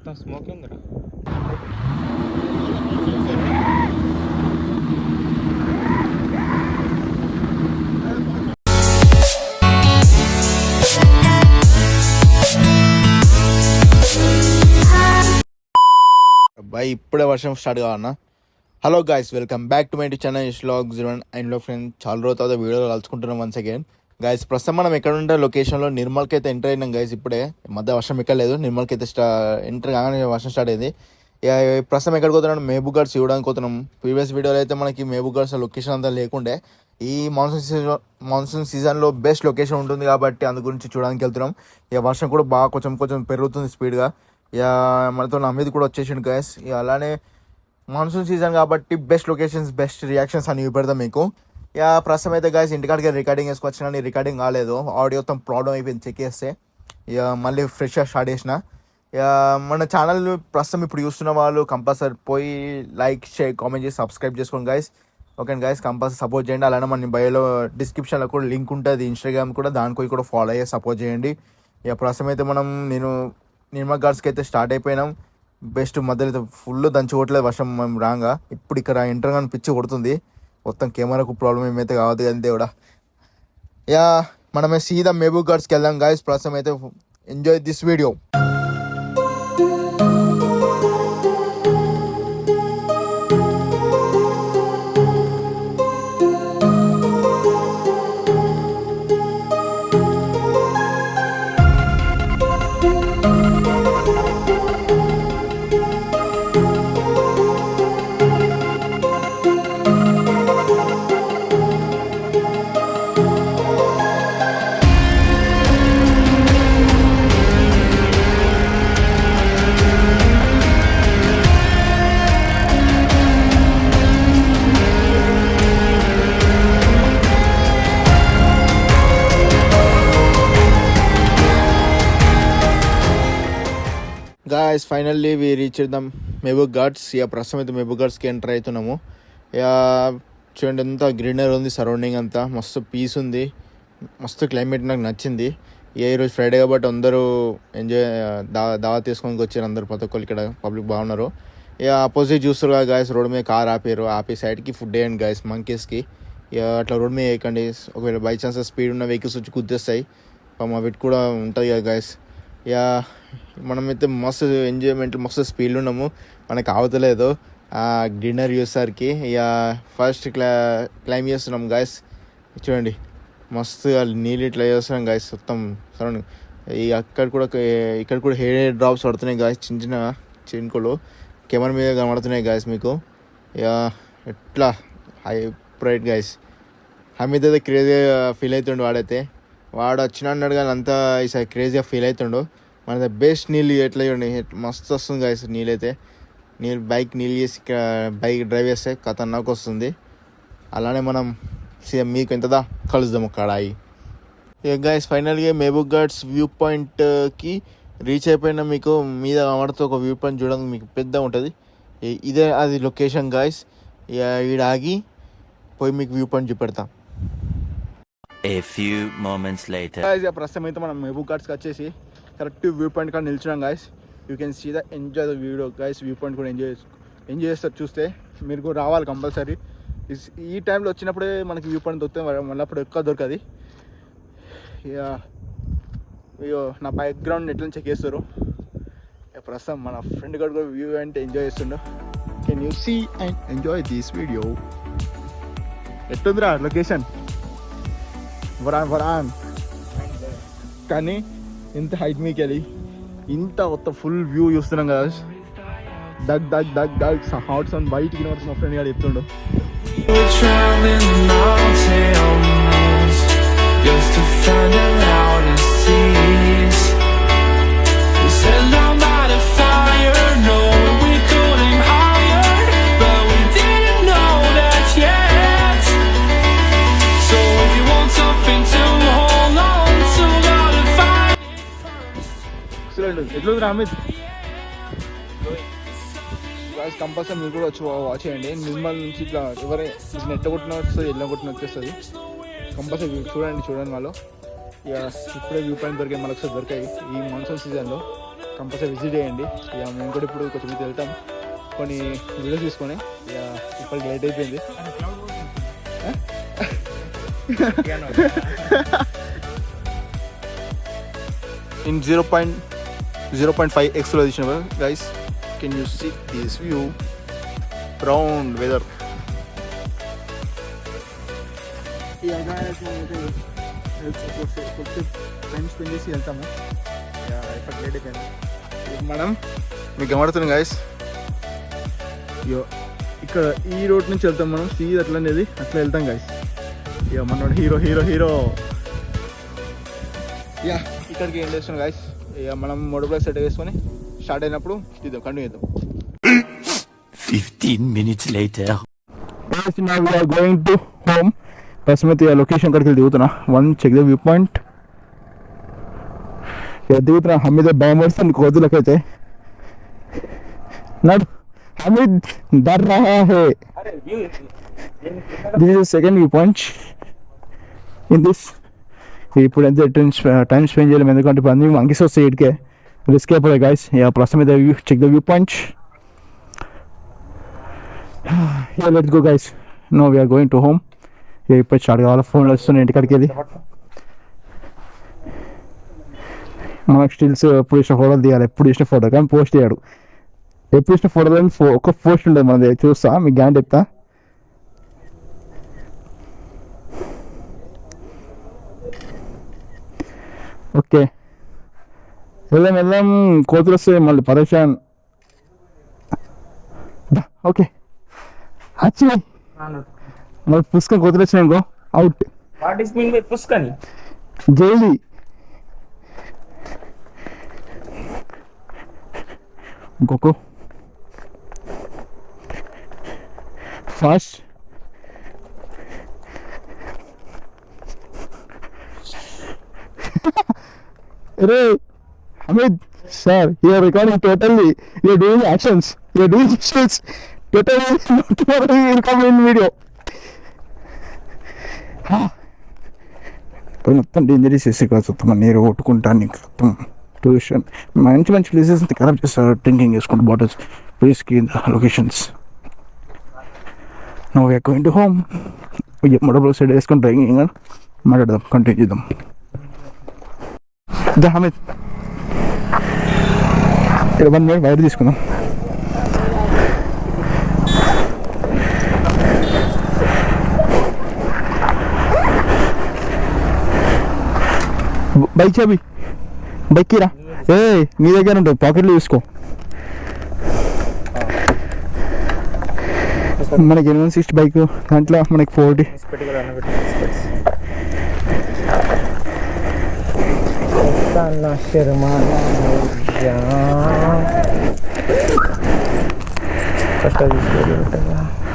మొత్తం స్మోక్ ఉందిరా. బాయ్ ఇప్పుడే వర్షం స్టార్ట్ కావన్నా. Hello guys, welcome back to my channel vlog 01 and friend. చాలా రోజు తర్వాత వీడియోలో కలుసుకుంటున్నాం వన్స్ అగైన్. గాయస్ ప్రస్తుతం మనం ఎక్కడ ఉంటే లొకేషన్లో నిర్మల్కి అయితే ఎంటర్ అయినాం గాయస్. ఇప్పుడే మధ్య వర్షం ఎక్కలేదు, నిర్మల్కి అయితే ఎంటర్ కాగానే వర్షం స్టార్ట్ అయింది. ప్రస్తుతం ఎక్కడికి పోతున్నాం, మహబూబ్ గఢ్ చూడడానికి పోతున్నాం. ప్రీవియస్ వీడియోలో అయితే మనకి మహబూబ్ గఢ్ లొకేషన్ అంతా లేకుండే. ఈ మాన్సూన్ సీజన్లో బెస్ట్ లొకేషన్ ఉంటుంది కాబట్టి అందు గురించి చూడడానికి వెళ్తున్నాం. ఇక వర్షం కూడా బాగా కొంచెం పెరుగుతుంది స్పీడ్గా. మనతో నమ్మేది కూడా వచ్చేసిండు గాయస్. అలానే మాన్సూన్ సీజన్ కాబట్టి బెస్ట్ లొకేషన్స్, బెస్ట్ రియాక్షన్స్ అని పెడతాం మీకు. ప్రస్తుతం అయితే గాయస్ ఇంటికాడికి రికార్డింగ్ వేసుకొచ్చిన, కానీ రికార్డింగ్ కాలేదు, ఆడియో మొత్తం ప్రాబ్లం అయిపోయింది. చెక్ చేస్తే మళ్ళీ ఫ్రెష్గా స్టార్ట్ చేసిన. మన ఛానల్ ప్రస్తుతం ఇప్పుడు చూస్తున్న వాళ్ళు కంపల్సరీ పోయి లైక్, షేర్, కామెంట్ చేసి సబ్స్క్రైబ్ చేసుకోండి guys. Okay guys, compulsory support చేయండి. అలానే మన బయోలో డిస్క్రిప్షన్లో కూడా లింక్ ఉంటుంది, ఇన్స్టాగ్రామ్ కూడా, దానికి కూడా ఫాలో అయ్యి సపోర్ట్ చేయండి. ప్రస్తుతం అయితే నేను నిర్మల్ ఘాట్స్కి అయితే స్టార్ట్ అయిపోయినాం. బెస్ట్ మధ్యలో అయితే ఫుల్ దంచుకోవట్లేదు వర్షం. మేము రాగా ఇప్పుడు ఇక్కడ ఎంటర్ కానీ పిచ్చి కొడుతుంది. మొత్తం కెమెరాకు ప్రాబ్లం ఏమైతే కావద్దు కానీ దేవుడా. మనమే సీదా మహబూబ్ ఘాట్స్కి వెళ్దాం గాయస్. ప్రస్తుతం అయితే enjoy this video. Guys finally we reach the Mahbub Ghats. ప్రస్తుతం అయితే మహబూబ్ ఘాట్స్కి ఎంటర్ అవుతున్నాము. చూడండి ఎంత గ్రీనరీ ఉంది, సరౌండింగ్ అంతా మస్తు పీస్ ఉంది, మస్తు క్లైమేట్ నాకు నచ్చింది. ఈరోజు ఫ్రైడే కాబట్టి అందరూ ఎంజాయ్ దావా తీసుకొని వచ్చారు అందరూ, ప్రతి ఒక్కరు ఇక్కడ పబ్లిక్ బాగున్నారు. అపోజిట్ చూస్తారు కదా గాయస్, రోడ్ మీద కార్ ఆపి సైడ్కి ఫుడ్ వేయండి గాయస్ మంకీస్కి. అట్లా రోడ్ మీద వేయకండి, ఒకవేళ బై ఛాన్స్ స్పీడ్ ఉన్న వెహికల్స్ వచ్చి గుద్దేస్తాయి. వీటి కూడా ఉంటుంది కదా గాయస్. మనమైతే మస్తు ఎంజాయ్మెంట్, మస్తు స్పీడ్ ఉన్నాము, మనకు అవతలేదు గ్రీనరీ చూసేసరికి. ఫస్ట్ క్లైమ్ చేస్తున్నాం గాయస్. చూడండి మస్తుగా నీళ్ళు ఇట్లా చేస్తున్నాం గాయస్ మొత్తం సరౌండింగ్. ఇక్కడ కూడా హెయిర్ డ్రాప్స్ పడుతున్నాయి గాయస్, చిన్న చినుకులు కెమెరా మీద కనబడుతున్నాయి గాయస్ మీకు. ఎట్లా హై ప్రైట్ గాయస్. హమీద్ అయితే క్రేజీగా ఫీల్ అవుతుండు, వాడు వచ్చిన అన్నాడు కానీ అంతా ఈసారి క్రేజీగా ఫీల్ అవుతుండు. మన బెస్ట్ నీళ్ళు ఎట్లా చూడండి, మస్తు వస్తుంది గాయస్ నీళ్ళైతే. బైక్ చేసి బైక్ డ్రైవ్ చేస్తే ఖతర్నాక్ వస్తుంది. అలానే మనం మీకు ఎంతదా కలుద్దాం కడాయి. గాయస్ ఫైనల్గా మహబూబ్ ఘాట్స్ వ్యూ పాయింట్కి రీచ్ అయిపోయినా. మీకు మీద కనబడుతూ ఒక వ్యూ పాయింట్ చూడడానికి మీకు పెద్దగా ఉంటుంది, ఇదే అది లొకేషన్ గాయస్. ఈడ ఆగి పోయి మీకు వ్యూ పాయింట్ చూపెడతాం. A few moments later. ప్రస్తుతం అయితే మనం మహబూబ్ ఘాట్స్కి వచ్చేసి కరెక్ట్ వ్యూ పాయింట్ కానీ నిల్చున్నాం guys. You can see the enjoy the video guys. View point కూడా ఎంజాయ్ చేస్తారు, చూస్తే మీరు కూడా రావాలి కంపల్సరీ. ఈ టైంలో వచ్చినప్పుడే మనకి వ్యూ పాయింట్ దొరుకుతుంది, మళ్ళీ అప్పుడు ఎక్కువ దొరకది. అయ్యో నా బ్యాక్గ్రౌండ్ ఎట్లా చెక్ చేస్తారు. ప్రస్తుతం మన ఫ్రెండ్ గారు కూడా వ్యూ అంటే ఎంజాయ్ చేస్తుండో. Can you see and enjoy this video. ఎట్టుందిరా లొకేషన్ వరాన్ కానీ ఇంత హైట్ మీకు వెళ్ళి ఇంత మొత్తం ఫుల్ వ్యూ చూస్తున్నాం కదా. దగ్ హాట్ సౌండ్ బయటికి మా ఫ్రెండ్ గారు చెప్తుండు. ఎట్లా అమిత్ కంపల్సరీ మీరు కూడా వచ్చి వాచ్ చేయండి. నిర్మల్ నుంచి ఇట్లా ఎవరైనా నెట్ట కొట్టిన వస్తుంది, ఎల్ల కొట్టిన వచ్చేస్తుంది. కంపల్సరీ చూడండి వాళ్ళు. ఇప్పుడే వ్యూ పాయింట్ దొరికాయి, మళ్ళీ ఒకసారి దొరికాయి ఈ మాన్సూన్ సీజన్లో. కంపల్సరీ విజిట్ చేయండి. ఇక మేము కూడా ఇప్పుడు కొంచెం మీద వెళ్తాం కొన్ని వీడియోస్ తీసుకొని. ఇక ఇప్పటికి లేట్ అయిపోయింది. ఇన్ 0.5x లో తీసిన guys. Can you see this view round weather. Time spend చేసి వెళ్తాము. ఇప్పటికి లేట్ అయిపోయింది. మనం మీకు గమడుతుంది గైస్. ఇక్కడ ఈ రోడ్ నుంచి వెళ్తాం మనం. సీజ్ అట్లా అనేది అట్లా వెళ్తాం గైస్. ఇక మనోడు హీరో హీరో హీరో. యా ఇక్కడికి ఏం చేస్తున్నాం గైస్. ఇక మనం మోడల్ ప్లస్ సెట్ వేసుకొని స్టార్ట్ అయినప్పుడు ఇద్దాం, కంటిన్యూ చేద్దాం. 15 minutes later. Now we are going to home. ప్రస్తుతం లొకేషన్ కాడికి వెళ్ళి దిగుతున్నా. One check the view point. ఇక దిగుతున్నా. హమీద్ భయం వస్తుంది కోతులకైతే. నాడు హమీద్ డర్ రహా హై. This is second view point in this. ఇప్పుడు ఎంత టైం స్పెండ్ చేయలేము, ఎందుకంటే ఇప్పుడు అన్ని మంకీస్ వస్తాయి. ఇటుకే రిస్క్ అయిపోయాయి గైస్. ఇక ప్రస్తుతం view check the view point. Let's go guys. No we are going to home. ఇప్పుడు స్టార్ట్ కావాలి. ఫోన్లో వస్తున్నాయి ఇంటికాడికి వెళ్ళి. మనకు స్టిల్స్ ఎప్పుడు ఇచ్చిన ఫోటోలు తీయాలి. ఎప్పుడు ఇచ్చిన ఫోటో కానీ పోస్ట్ చేయడు. ఎప్పుడు ఇచ్చిన ఫోటోలు ఒక పోస్ట్ ఉండదు మనది. చూస్తా మీకు గ్యాన్ చెప్తా. ఓకే వెళ్దాం. కోతులు వస్తే మళ్ళీ పరేషాన్. ఓకే వచ్చి మళ్ళీ పుస్తకం కోతులు వచ్చినాయి ఇంకో out. What is mean by Puskani? జైలి ఇంకొక ఫాస్ట్. అరే Hamid, sir, you are recording totally. You are doing actions. You are doing actions. Totally, tomorrow you will come in video. మొత్తం డేంజరస్ చేసి మొత్తం నీరు కొట్టుకుంటాను. నీకు మొత్తం ట్యూషన్ మంచి మంచి ప్లేసెస్ అంతా ఖరాబ్ చేస్తారు. డ్రింకింగ్ చేసుకుంటూ బాటిల్స్ ప్లేస్కి locations. No we are going to home. మొడబుల్ సైడ్ వేసుకొని డ్రైవింగ్ మాట్లాడదాం, కంటిన్యూ చేద్దాం. హమీద్ ఇక్కడ 1 minute వైర్ తీసుకుందాం. బైక్ చాబీ బైక్ రా. ఏ నీ దగ్గర ఉంటుంది, పాకెట్లో చూసుకో. మనకి 160 బైక్, దాంట్లో మనకి 40.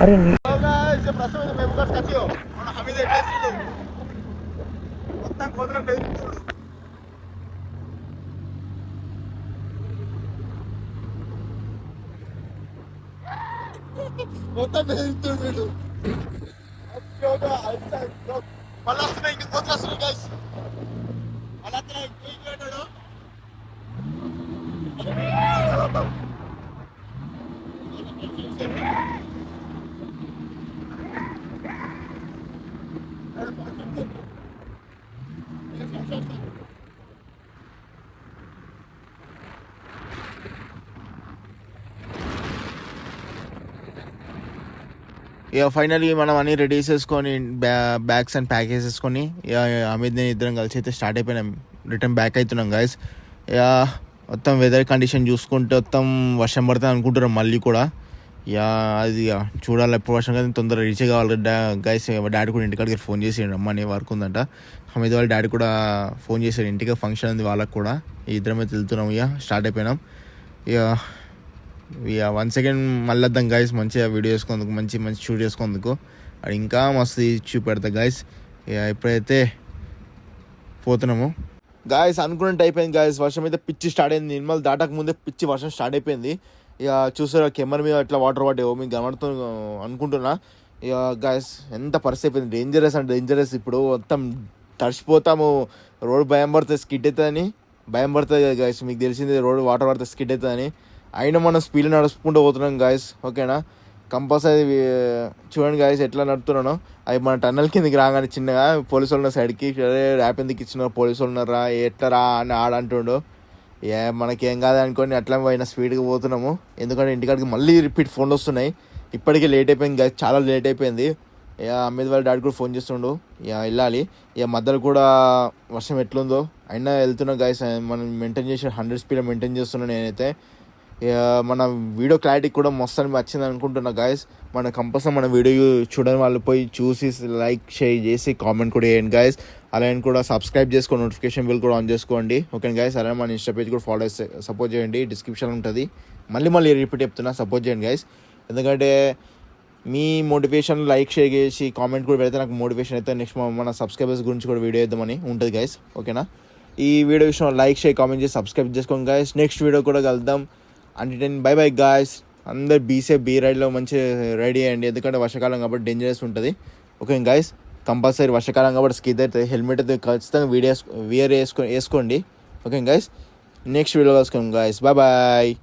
అరే మొత్తం వెళ్తున్నాడు. మళ్ళీ వస్తున్నాయి, ఇంకా కోతులు వస్తున్నాయి గైస్. అలా ఇక ఫైనల్గా మనం అన్నీ రెడీ చేసుకొని బ్యాగ్స్ అండ్ ప్యాక్ చేసేసుకొని ఇక అమిత్ నేను ఇద్దరం కలిసి అయితే స్టార్ట్ అయిపోయినాం. రిటర్న్ బ్యాక్ అవుతున్నాం గైస్. ఇక మొత్తం వెదర్ కండిషన్ చూసుకుంటే మొత్తం వర్షం పడుతుంది అనుకుంటున్నాం మళ్ళీ కూడా. ఇక అది ఇక చూడాలి ఎప్పుడు వర్షం కదా, తొందరగా రీచ్ కావాలి గైస్. డాడీ కూడా ఇంటికాడికి ఫోన్ చేసాడు, రమ్మని వర్క్ ఉందంట. అమిత్ వాళ్ళ డాడీ కూడా ఫోన్ చేశాడు, ఇంటికి ఫంక్షన్ ఉంది వాళ్ళకి కూడా. ఇద్దరం అయితే వెళ్తున్నాం. ఇక స్టార్ట్ అయిపోయినాం. ఇక 1 second మళ్ళీ వద్దాం గైస్. మంచిగా వీడియో చేసుకుందుకు, మంచి షూట్ చేసుకుందుకు. అది ఇంకా మస్తు చూపెడతా గైస్. ఇక ఇప్పుడైతే పోతున్నాము గాయస్. అనుకున్నట్టు అయిపోయింది గాయస్. వర్షం అయితే పిచ్చి స్టార్ట్ అయింది. నిర్మల్ దాటక ముందే పిచ్చి వర్షం స్టార్ట్ అయిపోయింది. ఇక చూసారా కెమెరా మీద అట్లా వాటర్ పడ్డాయో మీకు కనబడుతూ అనుకుంటున్నా. ఇక గాయస్ ఎంత పరిస్థితి అయిపోయింది. డేంజరస్ అంటే డేంజరస్. ఇప్పుడు మొత్తం తడిసిపోతాము, రోడ్ భయం పడుతుంది స్కిడ్ అవుతుందని. భయం పడుతుంది కదా గాయస్, మీకు తెలిసింది రోడ్ వాటర్ పడితే స్కిడ్ అవుతుందని. అయినా మనం స్పీడ్ నడుచుకుంటూ పోతున్నాం గాయస్, ఓకేనా. కంపల్సరీ చూడండి గాయస్ ఎట్లా నడుపుతున్నానో. అవి మన టన్నల్ కిందకి రాగానే చిన్నగా పోలీసు వాళ్ళు ఉన్న సైడ్కి ర్యాప్ ఎందుకు ఇచ్చినారు, పోలీసు వాళ్ళు ఉన్నారా ఎట్లా రా అని ఆడంటుండు. మనకేం కాదనుకోని అట్లా పోయినా స్పీడ్గా పోతున్నాము. ఎందుకంటే ఇంటికాడికి మళ్ళీ రిపీట్ ఫోన్లు వస్తున్నాయి. ఇప్పటికే లేట్ అయిపోయింది గాయస్, చాలా లేట్ అయిపోయింది. అమ్మేది వాళ్ళ డాడీ కూడా ఫోన్ చేస్తుండు, వెళ్ళాలి. మధ్యలో కూడా వర్షం ఎట్లుందో అయినా వెళ్తున్నా గాయస్. మనం మెయింటైన్ చేసి 100 స్పీడ్ మెయింటైన్ చేస్తున్నాను నేనైతే. మన వీడియో క్లారిటీ కూడా మస్తు అని వచ్చింది అనుకుంటున్నా గాయస్. మన కంపల్సరీ మన వీడియో చూడని వాళ్ళు పోయి చూసి లైక్ షేర్ చేసి కామెంట్ కూడా చేయండి గాయస్. అలాగే కూడా సబ్స్క్రైబ్ చేసుకోండి, నోటిఫికేషన్ బిల్ కూడా ఆన్ చేసుకోండి, ఓకే గాయస్. అలాగే మన ఇన్స్టా పేజ్ కూడా ఫాలో సపోర్ట్ చేయండి, డిస్క్రిప్షన్ ఉంటుంది. మళ్ళీ రిపీట్ చెప్తున్నా, సపోర్ట్ చేయండి గాయస్. ఎందుకంటే మీ మోటివేషన్ లైక్ షేర్ చేసి కామెంట్ కూడా పెడితే నాకు మోటివేషన్ అయితే నెక్స్ట్ మన సబ్స్క్రైబర్స్ గురించి కూడా వీడియో వేద్దామని ఉంటుంది గాయస్, ఓకేనా. ఈ వీడియో విషయంలో లైక్ షేర్ కామెంట్ చేసి సబ్స్క్రైబ్ చేసుకోండి గాయస్. నెక్స్ట్ వీడియో కూడా కలుద్దాం. అంటే బై గాయస్. అందరు బీ రైడ్లో మంచి రెడీ అయ్యండి, ఎందుకంటే వర్షాకాలం కాబట్టి డేంజరస్ ఉంటుంది, ఓకే గాయస్. కంపల్సరీ వర్షాకాలం కాబట్టి స్కిడ్ అయితే హెల్మెట్ అయితే ఖచ్చితంగా వేసుకోండి, ఓకే గాయస్. నెక్స్ట్ వీడియో కలుసుకోండి గాయస్. బాయ్.